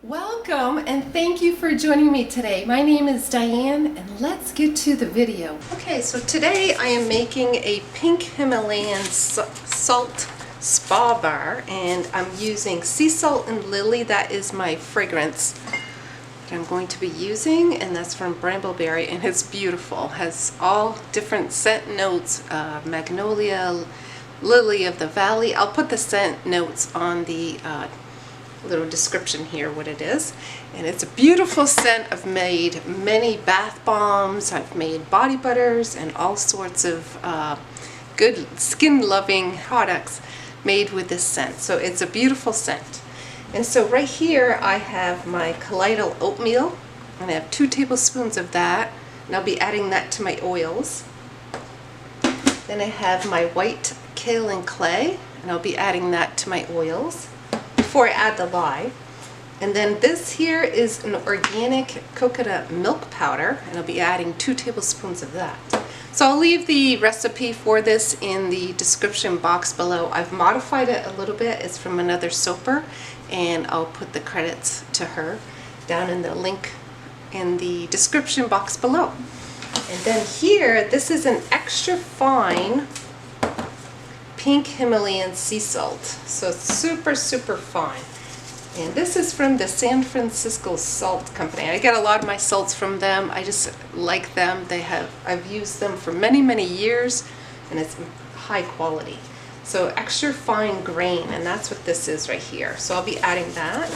Welcome and thank you for joining me today. My name is Diane and let's get to the video. Okay, so today I am making a pink Himalayan salt spa bar and I'm using sea salt and lily. That is my fragrance that I'm going to be using, and that's from Brambleberry, and it's beautiful. Has all different scent notes, magnolia, lily of the valley. I'll put the scent notes on the little description here what it is, and it's a beautiful scent. I've made many bath bombs, I've made body butters, and all sorts of good skin loving products made with this scent. So it's a beautiful scent. And so right here I have my colloidal oatmeal, and I have 2 tablespoons of that, and I'll be adding that to my oils. Then I have my white kaolin clay, and I'll be adding that to my oils before I add the lye. And then this here is an organic coconut milk powder, and I'll be adding 2 tablespoons of that. So I'll leave the recipe for this in the description box below. I've modified it a little bit. It's from another soaper, and I'll put the credits to her down in the link in the description box below. And then here, this is an extra fine pink Himalayan sea salt. So it's super fine. And this is from the San Francisco Salt Company. I get a lot of my salts from them. I just like them. I've used them for many years, and it's high quality. So extra fine grain, and that's what this is right here. So I'll be adding that.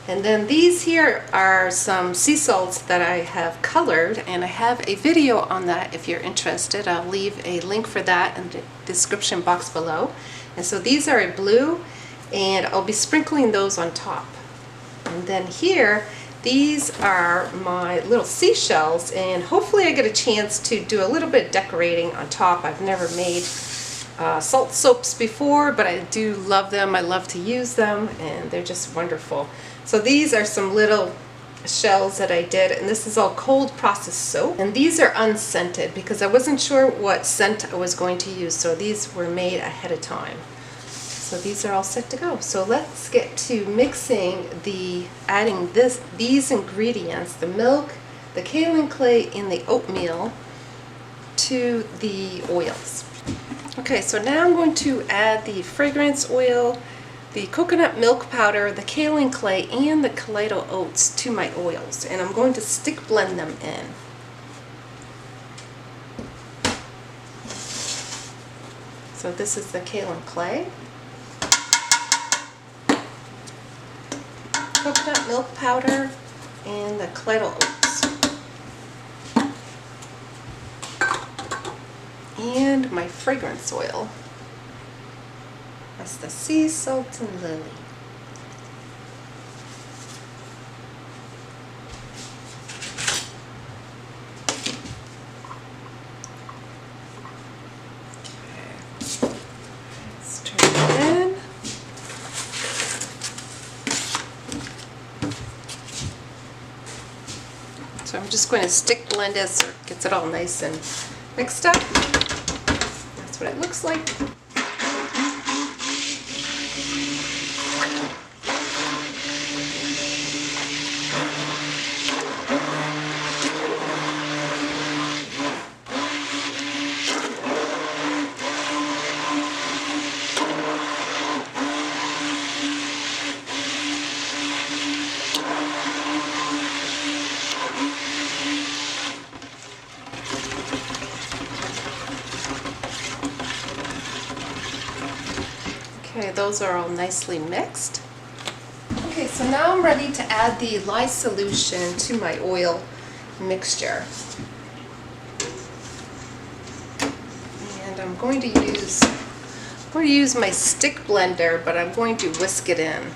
And then these here are some sea salts that I have colored, and I have a video on that if you're interested. I'll leave a link for that in the description box below. And so these are a blue, and I'll be sprinkling those on top. And then here, these are my little seashells, and hopefully I get a chance to do a little bit of decorating on top. I've never made salt soaps before, but I do love them. I love to use them, and they're just wonderful. So these are some little shells that I did, and this is all cold processed soap. And these are unscented because I wasn't sure what scent I was going to use, so these were made ahead of time. So these are all set to go. So let's get to mixing adding these ingredients, the milk, the kaolin clay, and the oatmeal to the oils. Okay, so now I'm going to add the fragrance oil, the coconut milk powder, the kaolin clay, and the colloidal oats to my oils, and I'm going to stick blend them in. So this is the kaolin clay, coconut milk powder, and the colloidal oats. And my fragrance oil. That's the sea salt and lily. Okay. Let's turn it in. So I'm just going to stick blend it so it gets it all nice and mixed up. That's what it looks like. Okay, those are all nicely mixed. Okay, so now I'm ready to add the lye solution to my oil mixture. And I'm going to use my stick blender, but I'm going to whisk it in.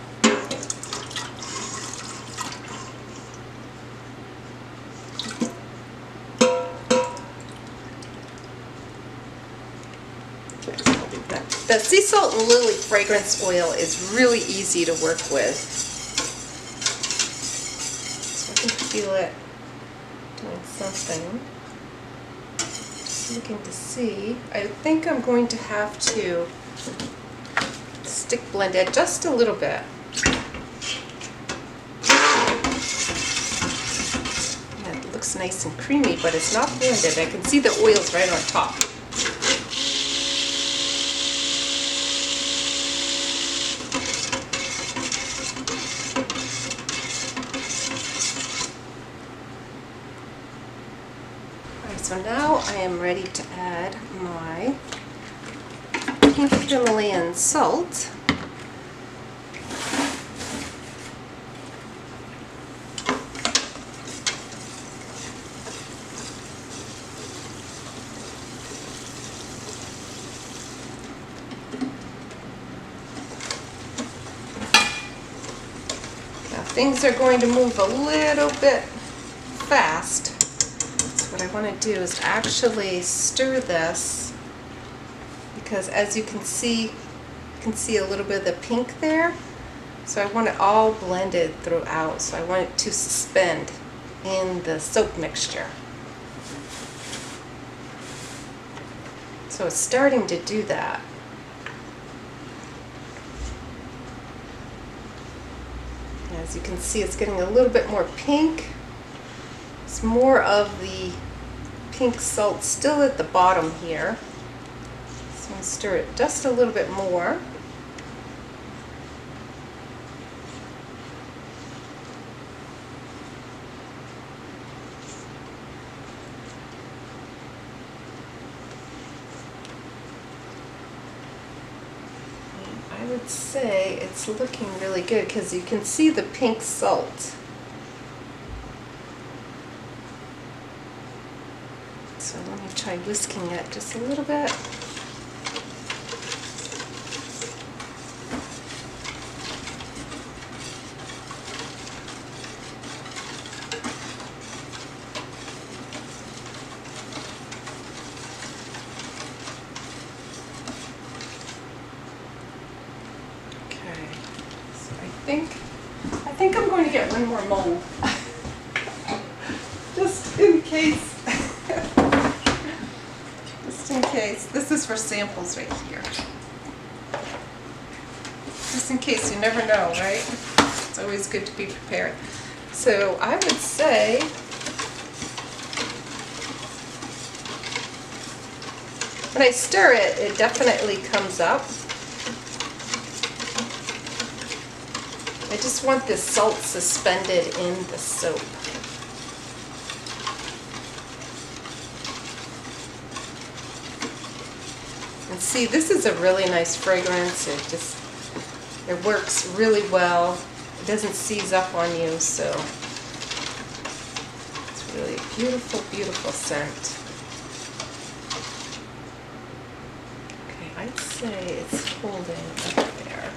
The sea salt and lily fragrance oil is really easy to work with. So I can feel it doing something. Just looking to see. I think I'm going to have to stick blend it just a little bit. looks nice and creamy, but it's not blended. I can see the oils right on top. Alright, so now I am ready to add my pink Himalayan salt. Things are going to move a little bit fast. So what I want to do is actually stir this, because as you can see a little bit of the pink there. So I want it all blended throughout. So I want it to suspend in the soap mixture. So it's starting to do that. As you can see, it's getting a little bit more pink. It's more of the pink salt still at the bottom here. So I'm going to stir it just a little bit more. I would say it's looking really good because you can see the pink salt. So let me try whisking it just a little bit. I think I'm going to get one more mold. Just in case. Just in case. This is for samples right here. Just in case, you never know, right? It's always good to be prepared. So I would say when I stir it, it definitely comes up. I just want this salt suspended in the soap. And see, this is a really nice fragrance. It works really well. It doesn't seize up on you, so it's really a beautiful, beautiful scent. Okay, I'd say it's holding up there.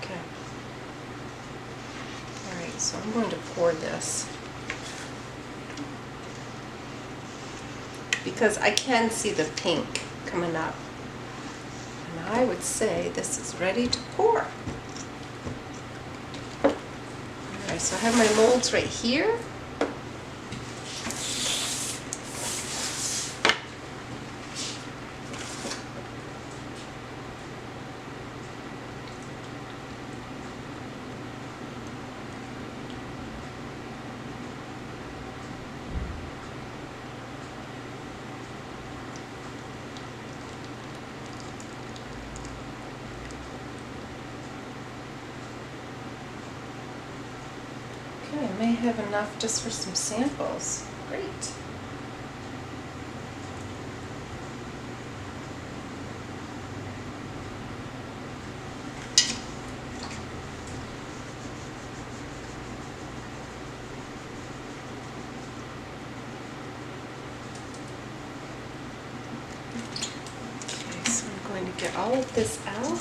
Okay. Alright, so I'm going to pour this because I can see the pink coming up. And I would say this is ready to pour. Alright, so I have my molds right here. Okay, I may have enough just for some samples. Great. Okay, so I'm going to get all of this out.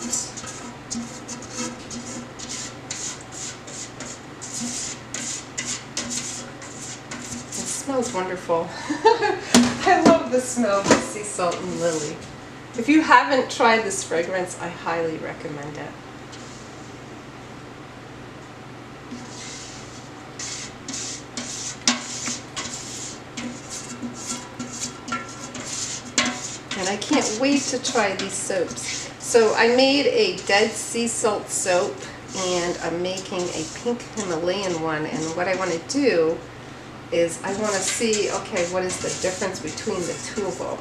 Smells wonderful. I love the smell of sea salt and lily. If you haven't tried this fragrance, I highly recommend it. I can't wait to try these soaps. So I made a Dead Sea Salt soap, and I'm making a pink Himalayan one, and what I want to do is I want to see, okay, what is the difference between the two of them?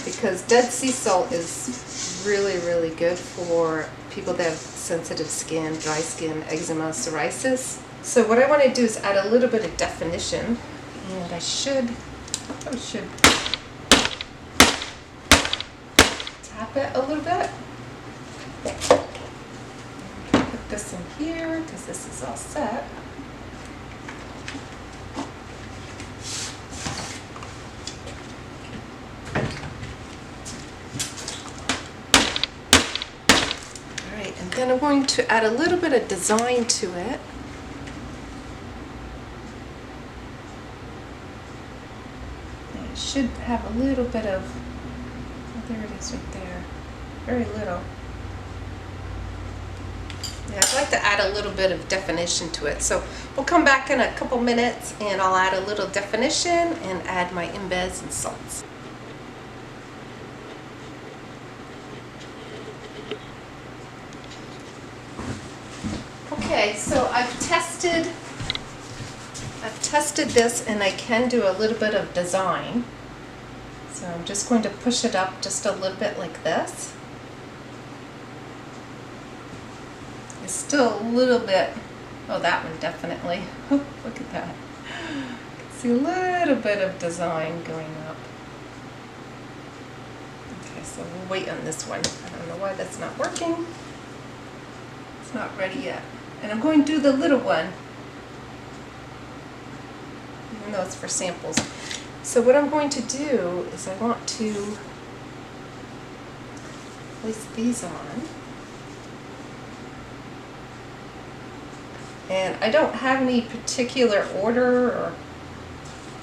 Because Dead Sea Salt is really, really good for people that have sensitive skin, dry skin, eczema, psoriasis. So what I want to do is add a little bit of definition, and I should tap it a little bit. Put this in here because this is all set. Alright, and then I'm going to add a little bit of design to it. It should have a little bit of, oh, there it is right there, very little. Yeah, I'd like to add a little bit of definition to it. So we'll come back in a couple minutes and I'll add a little definition and add my embeds and salts. Okay, so I've tested this, and I can do a little bit of design. So I'm just going to push it up just a little bit like this. It's still a little bit, oh, that one definitely. Look at that. You can see a little bit of design going up. Okay, so we'll wait on this one. I don't know why that's not working. It's not ready yet. And I'm going to do the little one, even though it's for samples. So what I'm going to do is I want to place these on. And I don't have any particular order or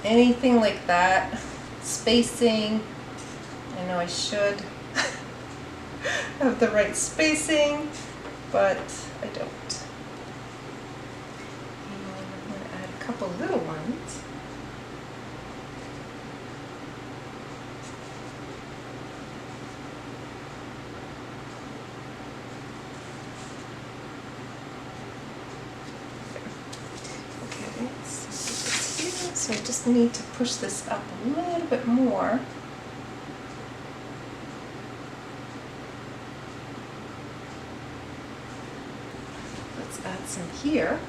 anything like that. Spacing, I know I should have the right spacing, but I don't. I'm going to add a couple little ones. So I just need to push this up a little bit more. Let's add some here.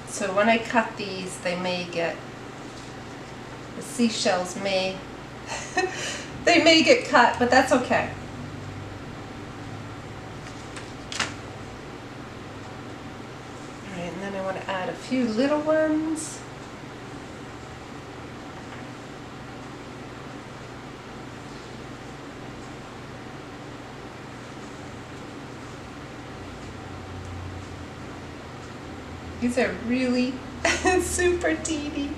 So when I cut these, they may get, the seashells may, they may get cut, but that's okay. All right, and then I want to add a few little ones. These are really super teeny.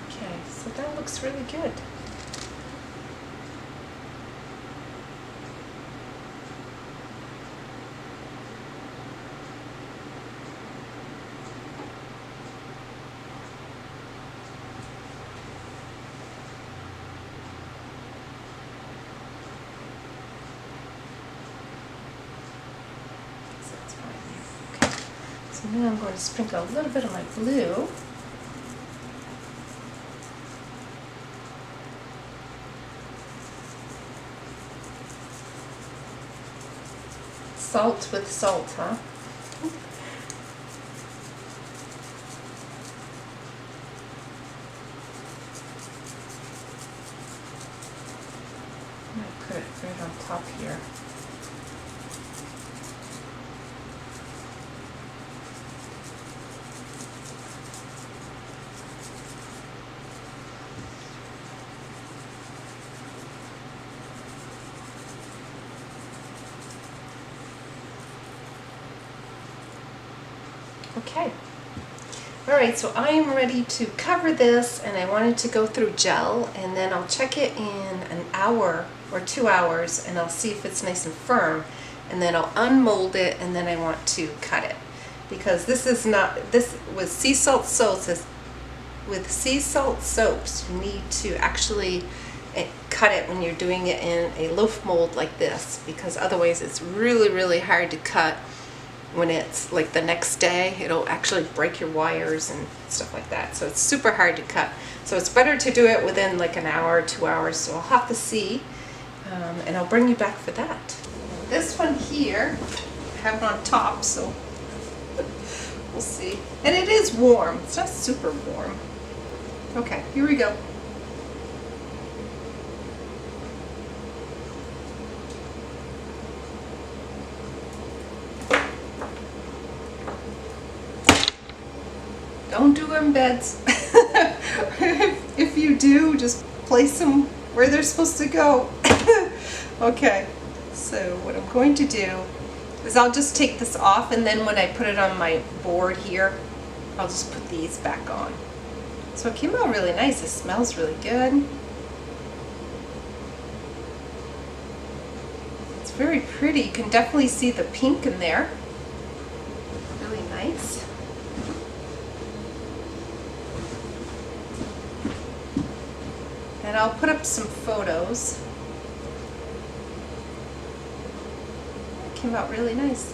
Okay, so that looks really good. So now I'm going to sprinkle a little bit of my blue. Salt with salt, huh? I'm going to put it right on top here. Okay. All right, so I am ready to cover this, and I wanted to go through gel, and then I'll check it in an hour or 2 hours, and I'll see if it's nice and firm, and then I'll unmold it, and then I want to cut it, because this is not, this with sea salt soaps, with sea salt soaps, you need to actually cut it when you're doing it in a loaf mold like this, because otherwise it's really hard to cut. When it's like the next day, it'll actually break your wires and stuff like that. So it's super hard to cut. So it's better to do it within like an hour or 2 hours. So I'll have to see, and I'll bring you back for that. This one here, I have it on top, so we'll see. And it is warm. It's not super warm. Okay, here we go. Don't do embeds. If you do, just place them where they're supposed to go. Okay, so what I'm going to do is I'll just take this off, and then when I put it on my board here, I'll just put these back on. So it came out really nice. It smells really good. It's very pretty. You can definitely see the pink in there. Really nice. And I'll put up some photos. It came out really nice.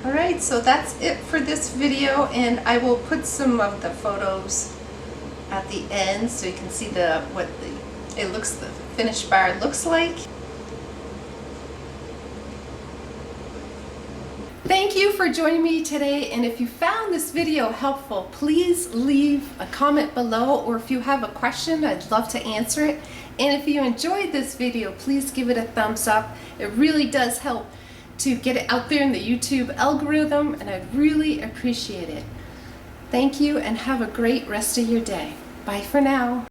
Alright, so that's it for this video, and I will put some of the photos at the end so you can see the finished bar looks like. Thank you for joining me today, and if you found this video helpful, please leave a comment below, or if you have a question, I'd love to answer it. And if you enjoyed this video, please give it a thumbs up. It really does help to get it out there in the YouTube algorithm, and I'd really appreciate it. Thank you, and have a great rest of your day. Bye for now.